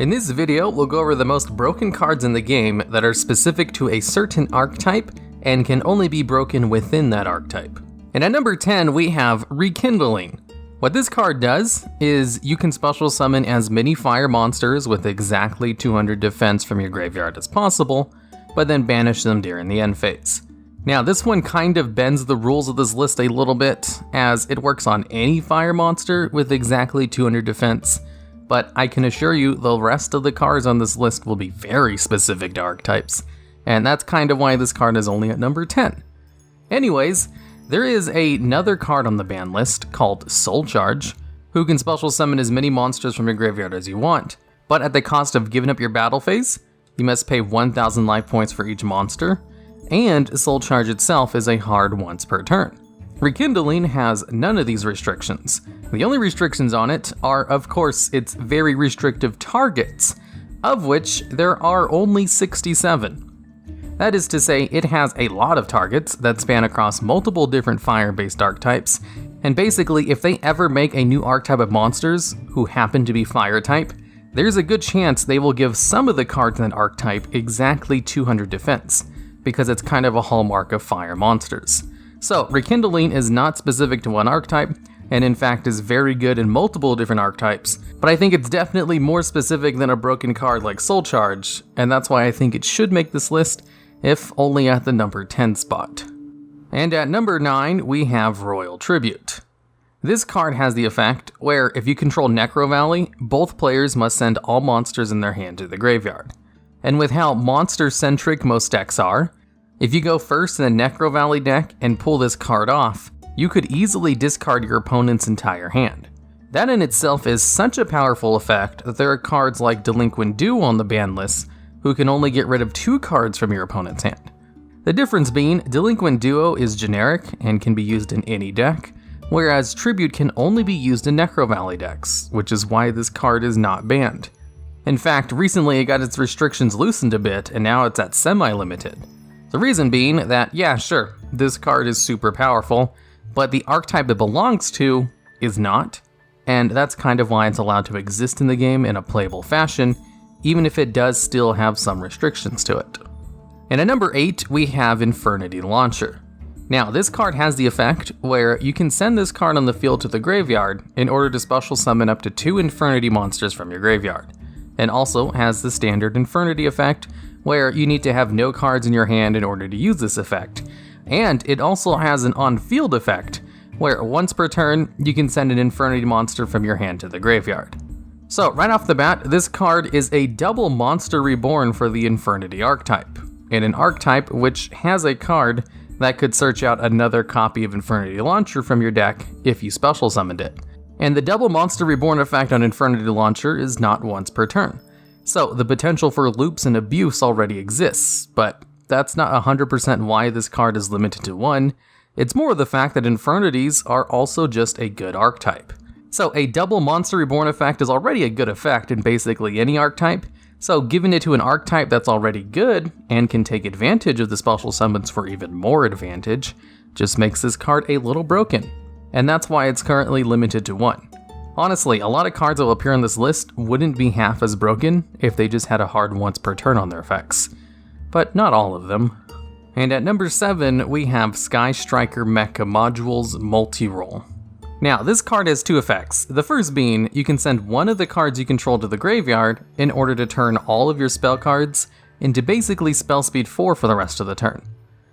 In this video, we'll go over the most broken cards in the game that are specific to a certain archetype and can only be broken within that archetype. And at number 10, we have Rekindling. What this card does is you can special summon as many fire monsters with exactly 200 defense from your graveyard as possible, but then banish them during the end phase. Now this one kind of bends the rules of this list a little bit, as it works on any fire monster with exactly 200 defense, but I can assure you the rest of the cards on this list will be very specific to archetypes, and that's kind of why this card is only at number 10. Anyways, there is another card on the ban list called Soul Charge, who can special summon as many monsters from your graveyard as you want, but at the cost of giving up your battle phase, you must pay 1,000 life points for each monster, and Soul Charge itself is a hard once per turn. Rekindling has none of these restrictions. The only restrictions on it are, of course, its very restrictive targets, of which there are only 67. That is to say, it has a lot of targets that span across multiple different fire-based archetypes, and basically if they ever make a new archetype of monsters who happen to be fire type, there's a good chance they will give some of the cards in that archetype exactly 200 defense, because it's kind of a hallmark of fire monsters. So Rekindling is not specific to one archetype, and in fact is very good in multiple different archetypes, but I think it's definitely more specific than a broken card like Soul Charge, and that's why I think it should make this list, if only at the number 10 spot. And at number 9, we have Royal Tribute. This card has the effect where if you control Necro Valley, both players must send all monsters in their hand to the graveyard. And with how monster-centric most decks are, if you go first in a Necro Valley deck and pull this card off, you could easily discard your opponent's entire hand. That in itself is such a powerful effect that there are cards like Delinquent Duo on the ban list who can only get rid of 2 cards from your opponent's hand. The difference being, Delinquent Duo is generic and can be used in any deck, whereas Tribute can only be used in Necro Valley decks, which is why this card is not banned. In fact, recently it got its restrictions loosened a bit, and now it's at semi-limited. The reason being that, yeah, sure, this card is super powerful, but the archetype it belongs to is not, and that's kind of why it's allowed to exist in the game in a playable fashion, even if it does still have some restrictions to it. And at number 8, we have Infernity Launcher. Now, this card has the effect where you can send this card on the field to the graveyard in order to special summon up to 2 Infernity monsters from your graveyard, and also has the standard Infernity effect where you need to have no cards in your hand in order to use this effect. And it also has an on-field effect where once per turn, you can send an Infernity monster from your hand to the graveyard. So right off the bat, this card is a double monster reborn for the Infernity archetype, and an archetype which has a card that could search out another copy of Infernity Launcher from your deck if you special summoned it. And the double monster reborn effect on Infernity Launcher is not once per turn. So the potential for loops and abuse already exists, but that's not 100% why this card is limited to 1. It's more the fact that Infernities are also just a good archetype. So a double monster reborn effect is already a good effect in basically any archetype, so giving it to an archetype that's already good and can take advantage of the special summons for even more advantage just makes this card a little broken. And that's why it's currently limited to 1. Honestly, a lot of cards that will appear on this list wouldn't be half as broken if they just had a hard once per turn on their effects. But not all of them. And at number 7, we have Sky Striker Mecha Modules Multirole. Now, this card has 2 effects. The first being, you can send one of the cards you control to the graveyard in order to turn all of your spell cards into basically spell speed 4 for the rest of the turn.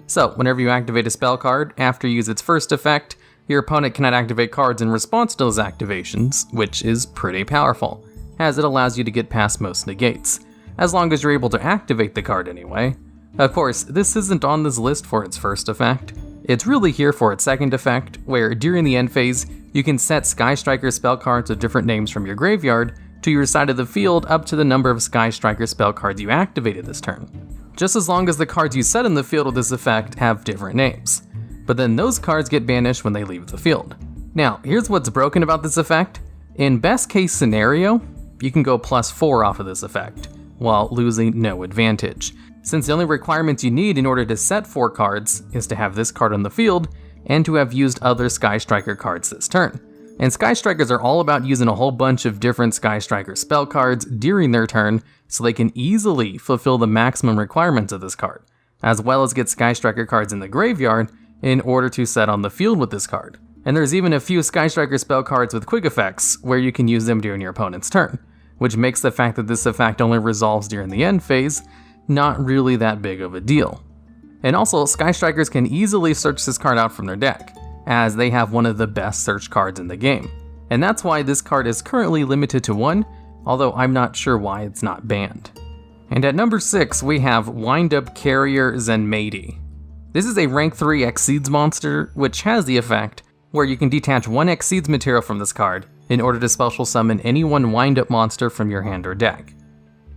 So, whenever you activate a spell card, after you use its first effect, your opponent cannot activate cards in response to those activations, which is pretty powerful, as it allows you to get past most negates, as long as you're able to activate the card anyway. Of course, this isn't on this list for its first effect. It's really here for its second effect, where during the end phase, you can set Sky Striker spell cards with different names from your graveyard to your side of the field up to the number of Sky Striker spell cards you activated this turn, just as long as the cards you set in the field with this effect have different names. But then those cards get banished when they leave the field. Now, here's what's broken about this effect. In best case scenario, you can go +4 off of this effect, while losing no advantage, since the only requirements you need in order to set 4 cards is to have this card on the field and to have used other Sky Striker cards this turn. And Sky Strikers are all about using a whole bunch of different Sky Striker spell cards during their turn so they can easily fulfill the maximum requirements of this card, as well as get Sky Striker cards in the graveyard in order to set on the field with this card. And there's even a few Sky Striker spell cards with quick effects where you can use them during your opponent's turn, which makes the fact that this effect only resolves during the end phase not really that big of a deal. And also, Sky Strikers can easily search this card out from their deck, as they have one of the best search cards in the game. And that's why this card is currently limited to 1, although I'm not sure why it's not banned. And at number 6, we have Wind-Up Carrier Zenmaity. This is a rank 3 Exceeds monster, which has the effect where you can detach 1 Exceeds material from this card in order to special summon any one wind-up monster from your hand or deck.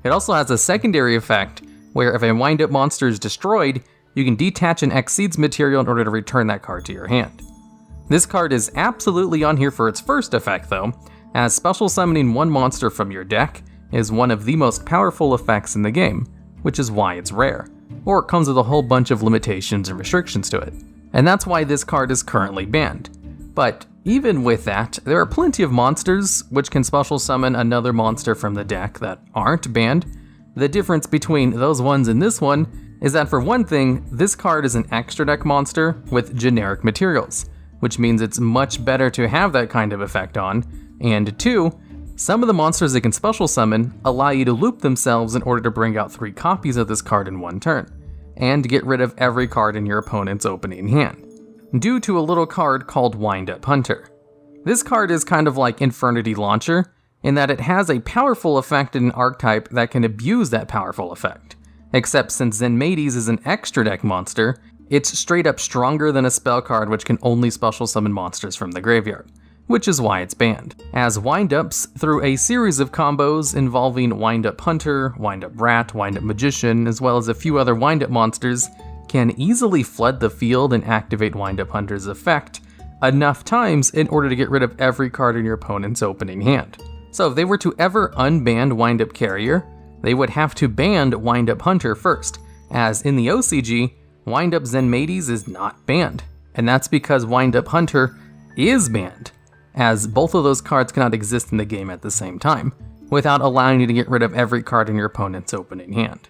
It also has a secondary effect where if a wind-up monster is destroyed, you can detach an Exceeds material in order to return that card to your hand. This card is absolutely on here for its first effect though, as special summoning 1 monster from your deck is one of the most powerful effects in the game, which is why it's rare, or it comes with a whole bunch of limitations and restrictions to it. And that's why this card is currently banned. But even with that, there are plenty of monsters which can special summon another monster from the deck that aren't banned. The difference between those ones and this one is that for one thing, this card is an extra deck monster with generic materials, which means it's much better to have that kind of effect on, and 2, some of the monsters it can special summon allow you to loop themselves in order to bring out 3 copies of this card in one turn, and get rid of every card in your opponent's opening hand, due to a little card called Wind-Up Hunter. This card is kind of like Infernity Launcher, in that it has a powerful effect in an archetype that can abuse that powerful effect, except since Zenmaity's is an extra deck monster, it's straight up stronger than a spell card which can only special summon monsters from the graveyard, which is why it's banned, as wind-ups through a series of combos involving Wind-Up Hunter, Wind-Up Rat, Wind-Up Magician, as well as a few other wind-up monsters, can easily flood the field and activate Wind-Up Hunter's effect enough times in order to get rid of every card in your opponent's opening hand. So if they were to ever unban Wind-Up Carrier, they would have to ban Wind-Up Hunter first, as in the OCG, Wind-Up Zenmaity's is not banned, and that's because Wind-Up Hunter is banned, as both of those cards cannot exist in the game at the same time, without allowing you to get rid of every card in your opponent's opening hand.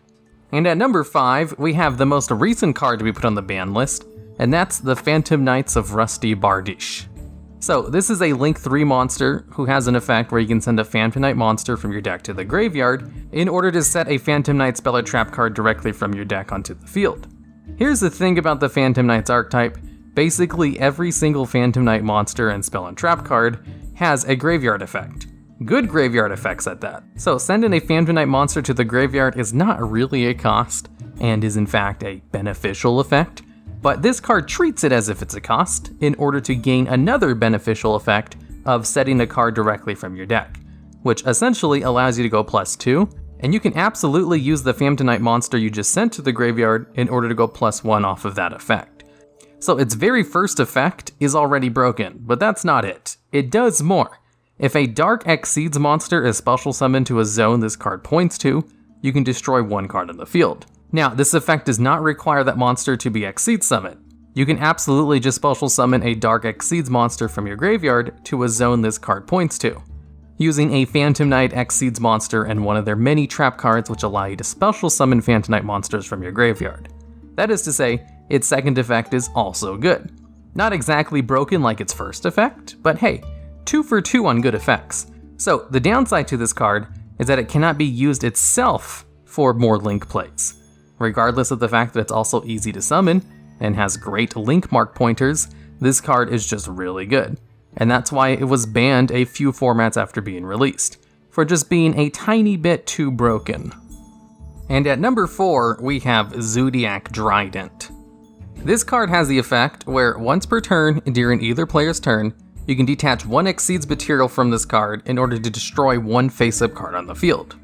And at number 5, we have the most recent card to be put on the ban list, and that's the Phantom Knights of Rusty Bardiche. So this is a Link 3 monster who has an effect where you can send a Phantom Knight monster from your deck to the graveyard in order to set a Phantom Knight spell or trap card directly from your deck onto the field. Here's the thing about the Phantom Knights archetype, basically every single Phantom Knight monster and spell and trap card has a graveyard effect. Good graveyard effects at that. So sending a Phantom Knight monster to the graveyard is not really a cost, and is in fact a beneficial effect, but this card treats it as if it's a cost in order to gain another beneficial effect of setting a card directly from your deck, which essentially allows you to go +2, and you can absolutely use the Phantom Knight monster you just sent to the graveyard in order to go +1 off of that effect. So its very first effect is already broken, but that's not it. It does more. If a Dark Exceeds monster is special summoned to a zone this card points to, you can destroy 1 card on the field. Now, this effect does not require that monster to be Exceeds summoned. You can absolutely just special summon a Dark Exceeds monster from your graveyard to a zone this card points to, using a Phantom Knight Exceeds monster and one of their many trap cards which allow you to special summon Phantom Knight monsters from your graveyard. That is to say, its second effect is also good. Not exactly broken like its first effect, but hey, 2 for 2 on good effects. So the downside to this card is that it cannot be used itself for more Link plays. Regardless of the fact that it's also easy to summon and has great Link mark pointers, this card is just really good. And that's why it was banned a few formats after being released, for just being a tiny bit too broken. And at number 4, we have Zoodiac Drident. This card has the effect where once per turn during either player's turn, you can detach 1 Exceeds material from this card in order to destroy 1 face-up card on the field.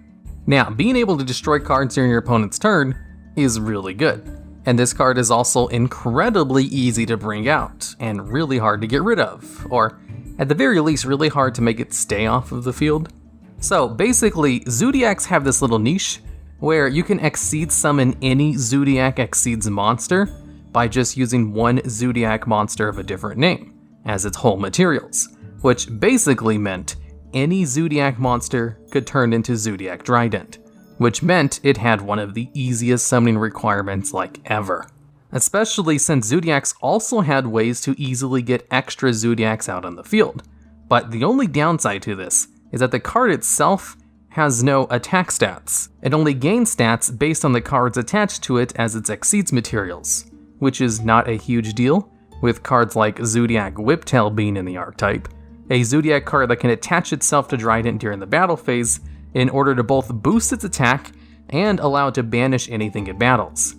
Now, being able to destroy cards during your opponent's turn is really good, and this card is also incredibly easy to bring out and really hard to get rid of, or at the very least really hard to make it stay off of the field. So basically, Zoodiacs have this little niche where you can Exceed summon any Zoodiac Exceeds monster by just using 1 Zoodiac monster of a different name as its whole materials, which basically meant any Zoodiac monster could turn into Zoodiac Drident, which meant it had one of the easiest summoning requirements like ever. Especially since Zoodiacs also had ways to easily get extra Zoodiacs out on the field. But the only downside to this is that the card itself has no attack stats. It only gains stats based on the cards attached to it as its exceeds materials, which is not a huge deal, with cards like Zoodiac Whiptail being in the archetype, a Zoodiac card that can attach itself to Drident during the battle phase in order to both boost its attack and allow it to banish anything it battles.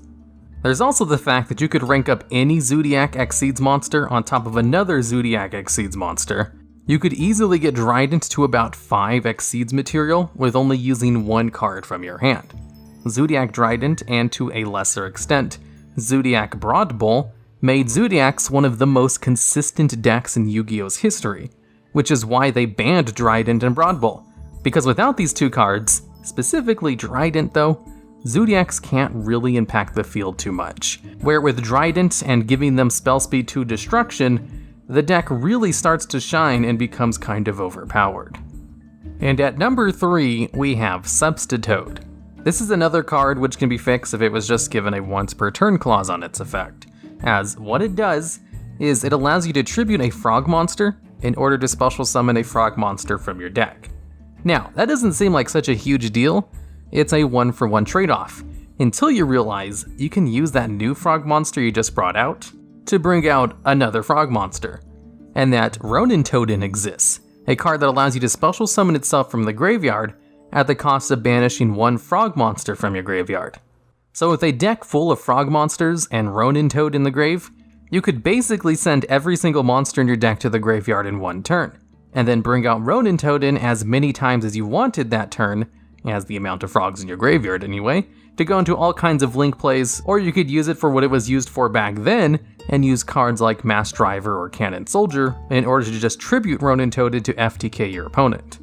There's also the fact that you could rank up any Zoodiac Exceeds monster on top of another Zoodiac Exceeds monster. You could easily get Drident to about 5 Exceeds material with only using one card from your hand. Zoodiac Drident, and to a lesser extent, Zoodiac Broad Bull, made Zoodiacs one of the most consistent decks in Yu-Gi-Oh's history, which is why they banned Drident and Broad Bull, because without these two cards, specifically Drident though, Zoodiacs can't really impact the field too much, where with Drident and giving them spell speed to destruction, the deck really starts to shine and becomes kind of overpowered. And at number 3, we have Substitoad. This is another card which can be fixed if it was just given a once per turn clause on its effect, as what it does is it allows you to tribute a frog monster in order to special summon a frog monster from your deck. Now, that doesn't seem like such a huge deal. It's a 1-for-1 trade-off, until you realize you can use that new frog monster you just brought out to bring out another frog monster, and that Ronin Toadin exists, a card that allows you to special summon itself from the graveyard at the cost of banishing one frog monster from your graveyard. So with a deck full of frog monsters and Ronin Toad in the grave, you could basically send every single monster in your deck to the graveyard in one turn, and then bring out Ronin Toadin as many times as you wanted that turn, as the amount of frogs in your graveyard anyway, to go into all kinds of link plays, or you could use it for what it was used for back then, and use cards like Mass Driver or Cannon Soldier in order to just tribute Ronin Toadin to FTK your opponent.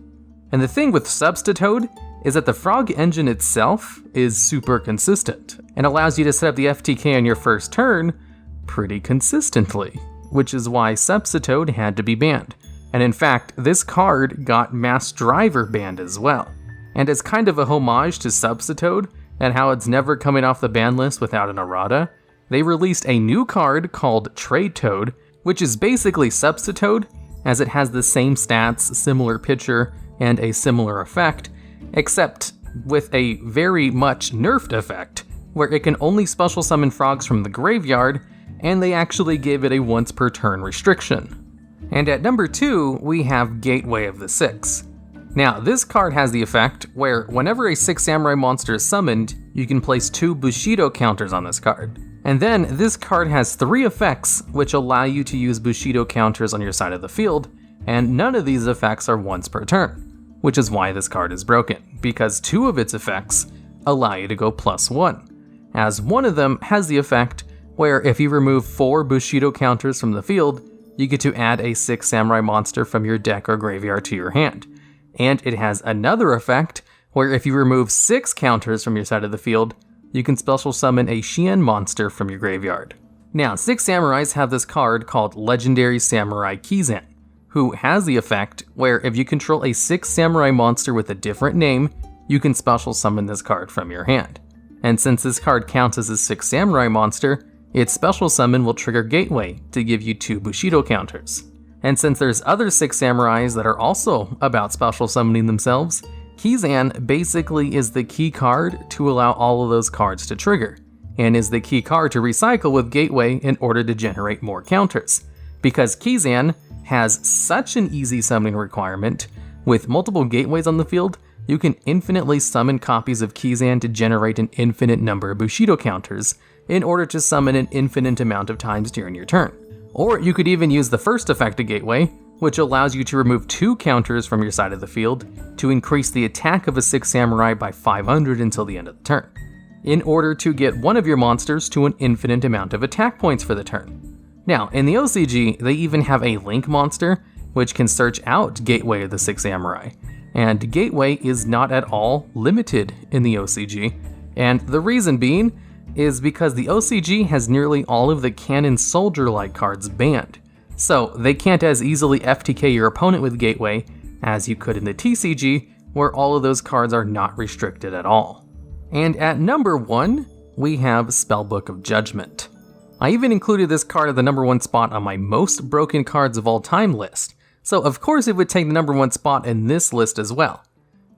And the thing with Substitoad is that the frog engine itself is super consistent, and allows you to set up the FTK on your first turn pretty consistently, which is why Substitoad had to be banned. And in fact, this card got Mass Driver banned as well. And as kind of a homage to Substitoad, and how it's never coming off the ban list without an errata, they released a new card called Trade Toad, which is basically Substitoad, as it has the same stats, similar picture, and a similar effect, except with a very much nerfed effect, where it can only special summon frogs from the graveyard, and they actually gave it a once per turn restriction. And at number 2, we have Gateway of the Six. Now, this card has the effect where whenever a 6 Samurai monster is summoned, you can place 2 Bushido counters on this card. And then this card has 3 effects which allow you to use Bushido counters on your side of the field, and none of these effects are once per turn, which is why this card is broken, because 2 of its effects allow you to go +1, as one of them has the effect where if you remove 4 Bushido counters from the field, you get to add a 6 Samurai monster from your deck or graveyard to your hand. And it has another effect where if you remove 6 counters from your side of the field, you can special summon a Shien monster from your graveyard. Now, 6 Samurais have this card called Legendary Samurai Kizan, who has the effect where if you control a 6 Samurai monster with a different name, you can special summon this card from your hand. And since this card counts as a 6 Samurai monster, its special summon will trigger Gateway to give you 2 Bushido counters. And since there's other 6 Samurais that are also about special summoning themselves, Kizan basically is the key card to allow all of those cards to trigger, and is the key card to recycle with Gateway in order to generate more counters. Because Kizan has such an easy summoning requirement, with multiple Gateways on the field, you can infinitely summon copies of Kizan to generate an infinite number of Bushido counters, in order to summon an infinite amount of times during your turn. Or you could even use the first effect of Gateway, which allows you to remove 2 counters from your side of the field to increase the attack of a 6 Samurai by 500 until the end of the turn, in order to get one of your monsters to an infinite amount of attack points for the turn. Now, in the OCG, they even have a Link monster, which can search out Gateway of the 6 Samurai, and Gateway is not at all limited in the OCG, and the reason being is because the OCG has nearly all of the Cannon Soldier-like cards banned, So they can't as easily FTK your opponent with Gateway as you could in the TCG, where all of those cards are not restricted at all. And at number 1, we have Spellbook of Judgment. I even included this card at the number 1 spot on my most broken cards of all time list, so of course it would take the number 1 spot in this list as well.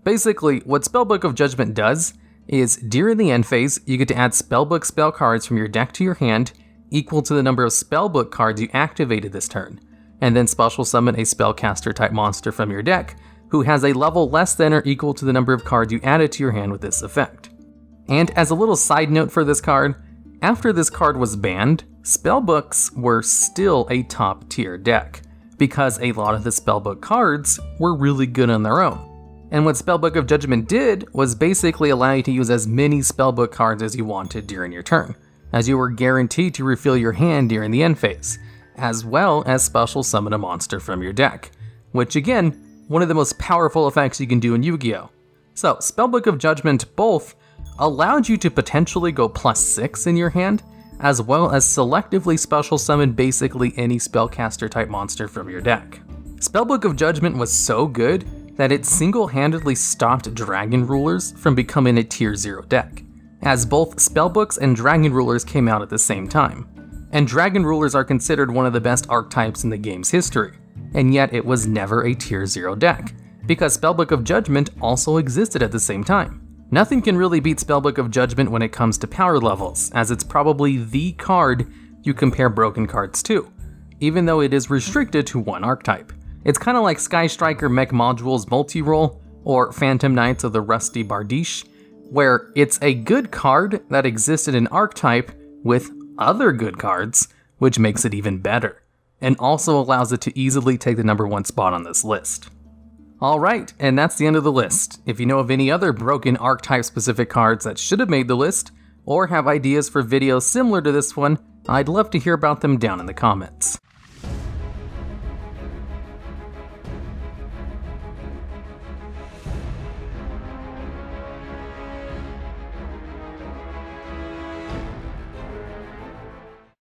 Basically, what Spellbook of Judgment does is, during the end phase, you get to add Spellbook spell cards from your deck to your hand, equal to the number of Spellbook cards you activated this turn, and then special summon a Spellcaster type monster from your deck, who has a level less than or equal to the number of cards you added to your hand with this effect. And as a little side note for this card, after this card was banned, Spellbooks were still a top tier deck, because a lot of the Spellbook cards were really good on their own. And what Spellbook of Judgment did was basically allow you to use as many Spellbook cards as you wanted during your turn, as you were guaranteed to refill your hand during the end phase, as well as special summon a monster from your deck, which again, one of the most powerful effects you can do in Yu-Gi-Oh! So Spellbook of Judgment both allowed you to potentially go +6 in your hand, as well as selectively special summon basically any spellcaster type monster from your deck. Spellbook of Judgment was so good that it single-handedly stopped Dragon Rulers from becoming a tier 0 deck, as both Spellbooks and Dragon Rulers came out at the same time. And Dragon Rulers are considered one of the best archetypes in the game's history, and yet it was never a tier 0 deck, because Spellbook of Judgment also existed at the same time. Nothing can really beat Spellbook of Judgment when it comes to power levels, as it's probably the card you compare broken cards to, even though it is restricted to one archetype. It's kind of like Sky Striker Mech Module's Multirole, or Phantom Knights of the Rusty Bardiche, where it's a good card that existed in archetype with other good cards, which makes it even better, and also allows it to easily take the number 1 spot on this list. Alright, and that's the end of the list. If you know of any other broken archetype specific cards that should have made the list, or have ideas for videos similar to this one, I'd love to hear about them down in the comments.